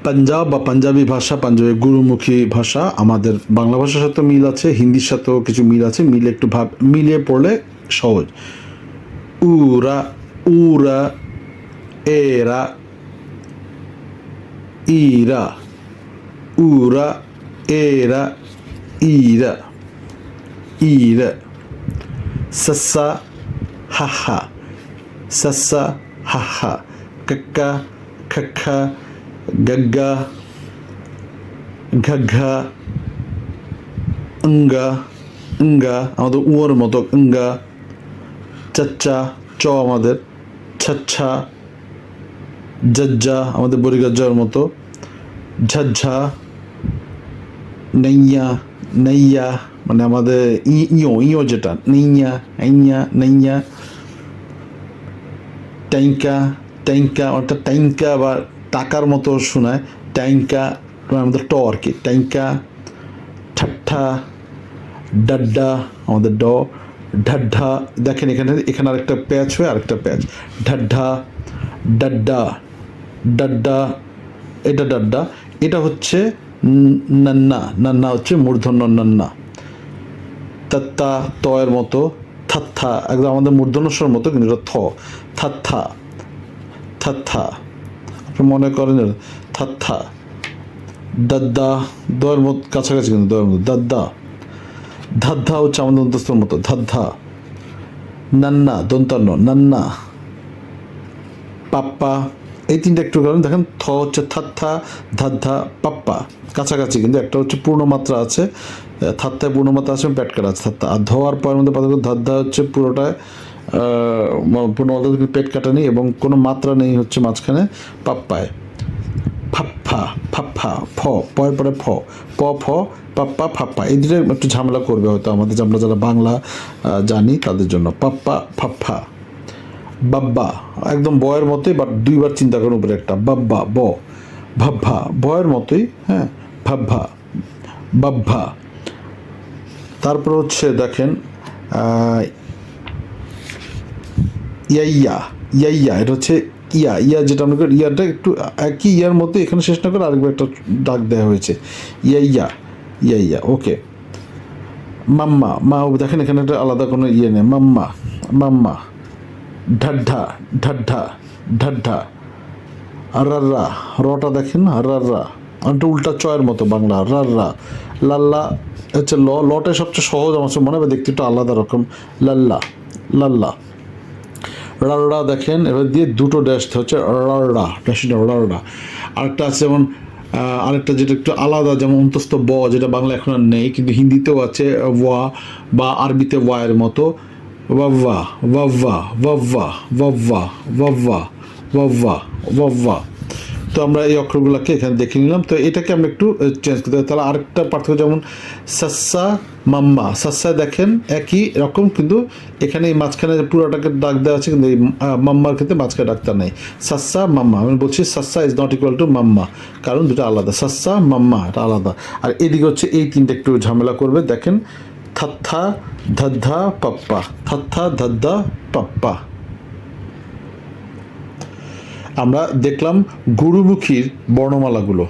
পাঞ্জাব বা পাঞ্জাবি ভাষা, পাঞ্জাবি গুরুমুখী ভাষা আমাদের বাংলা ভাষার সাথে মিল আছে, হিন্দির সাথেও কিছু মিল আছে। মিলে একটু মিলিয়ে পড়লে সহজ। উরা, উরা, এরা, ইরা, উরা, এরা, ইরা, ইরা। সাসা, হাহা, সাসা, হাহা। কাক্কা, খাক্কা, গাগ্গা, ঘাঘা, অঙ্গা, অঙ্গা আমাদের উয়োর মতো অঙ্গা। চাচ্চা, চ আমাদের ছাচ্ছা। জজ্জা আমাদের বরিগাজ্জার মতো। ঝাঝঝা, নাইয়া, নাইয়া মানে আমাদের ইয়ো, ইয়ো যেটা নাইয়া, আইয়া, নাইয়া। ট্যাঙ্কা, ট্যাঙ্কা অর্থাৎ ট্যাঙ্কা বা টাকার মতো শোনায়। ট্যাঙ্কা আমাদের ট আর কি। ট্যাঙ্কা, ঠাট্টা, ডাড্ডা আমাদের ড। ঢাড্ডা, দেখেন এখানে এখানে আরেকটা প্যাচ হয়ে আরেকটা প্যাচ। ঢাড্ডা, ডাড্ডা, ডাড্ডা, এটা ডাড্ডা। এটা হচ্ছে নান্না, নান্না হচ্ছে মূর্ধন্য নান্না। তাত্তা, ত এর মতো। থাত্থা, একদম আমাদের মূর্ধন্য স্বর মতো, কিন্তু এটা থ। থাত্থা, থাত্থা, আপনি মনে করেন থাত্থা। দাদ্দা, দয়ের মতো কাছাকাছি, কিন্তু দয়ের মতো। দাদ্দা, ধাদ্ধা হচ্ছে আমাদের অন্তস্থর মতো। ধাদ্ধা। নান্না, দন্তান্ন, নান্না। পাপ্পা, এই তিনটা একটু কারণ দেখেন। থ হচ্ছে থাত্থা, ধাদ্ধা, পাপ্পা কাছাকাছি, কিন্তু একটা হচ্ছে পূর্ণমাত্রা আছে, থাত্তায় পূর্ণমাত্রা আছে, প্যাটকার আছে থাত্তা। আর ধোয়ার পরের মধ্যে পার্থক্য, ধাদ্ধা হচ্ছে পুরোটায় পূর্ণমাত্রা, পেট কাটা নেই এবং কোনো মাত্রা নেই হচ্ছে মাঝখানে। পাপ্পায়। ফাপ্পা, ফাপ্পা, ফ, পয়ের পরে ফ, প, ফ, পাপ্পা, ফাপ্পা। এই দুটো একটু ঝামেলা করবে হয়তো আমাদের, আমরা যারা বাংলা জানি তাদের জন্য। পাপ্পা, ফাপ্পা। বাব্বা, একদম বয়ের মতোই, বাট দুইবার চিন্তা করার উপরে একটা। বাব্বা, ব। ভাব্ভা, বয়ের মতোই, হ্যাঁ। ভাব্ভা, বাব্ভা। তারপর হচ্ছে দেখেন ইয়াইয়া, ইয়াইয়া, এটা হচ্ছে ইয়া, ইয়া যেটা আমরা করি, ইয়াটা একটু একই ইয়ার মধ্যে এখানে শেষ না করে আরেকবার একটা ডাক দেওয়া হয়েছে। ইয়াইয়া, ইয়াইয়া, ওকে। মাম্মা, মা, দেখেন এখানে একটা আলাদা কোনো ইয়ে নেই। মাম্মা, মাম্মা। ঢাড্ডা, ঢাড্ডা, ঢাড্ডা। রাররা, রটা দেখেন, রাররা একটা উল্টা চয়ের মতো বাংলা। রাররা। লাল্লা হচ্ছে ল, লটাই সবচেয়ে সহজ আমার মনে হয়, দেখতে একটু আলাদা রকম। লাল্লা, লাল্লা। রারড়া দেখেন, এবার দিয়ে দুটো ড্যাশ হচ্ছে রারড়া, ড্যাশটা রারড়া। আরেকটা আছে যেমন, আরেকটা যেটা একটু আলাদা, যেমন অন্তস্থ ব, যেটা বাংলা এখন আর নেই, কিন্তু হিন্দিতেও আছে ওয়া, বা আরবিতে ওয়ায়ের মতো। ওয়াভ্বা, ওয়াভ্বা, ওয়াভ্বা, ওয়াভ্বা, ওয়াভ্বা, ওয়াভ্বা, ওয়াভ্বা। তো আমরা এই অক্ষরগুলোকে এখানে দেখে নিলাম। তো এটাকে আমরা একটু চেঞ্জ করতে হবে। তাহলে আরেকটা পার্থক্য, যেমন সাসা, মাম্মা। সাসা দেখেন একই রকম, কিন্তু এখানে এই মাঝখানে পুরোটাকে ডাক দেওয়া আছে, কিন্তু এই মাম্মার ক্ষেত্রে মাঝখানে ডাক্তার নেই। সাসা, মাম্মা। আমি বলছি সাসা ইজ নট ইকুয়াল টু মাম্মা, কারণ দুটো আলাদা। সাসা, মাম্মা এটা আলাদা। আর এদিকে হচ্ছে এই তিনটে একটু ঝামেলা করবে। দেখেন থাত্থা, ধাদ্ধা, পাপ্পা। থাত্থা, ধাদ্ধা, পাপ্পা। আমরা দেখলাম গুরুমুখীর বর্ণমালাগুলো।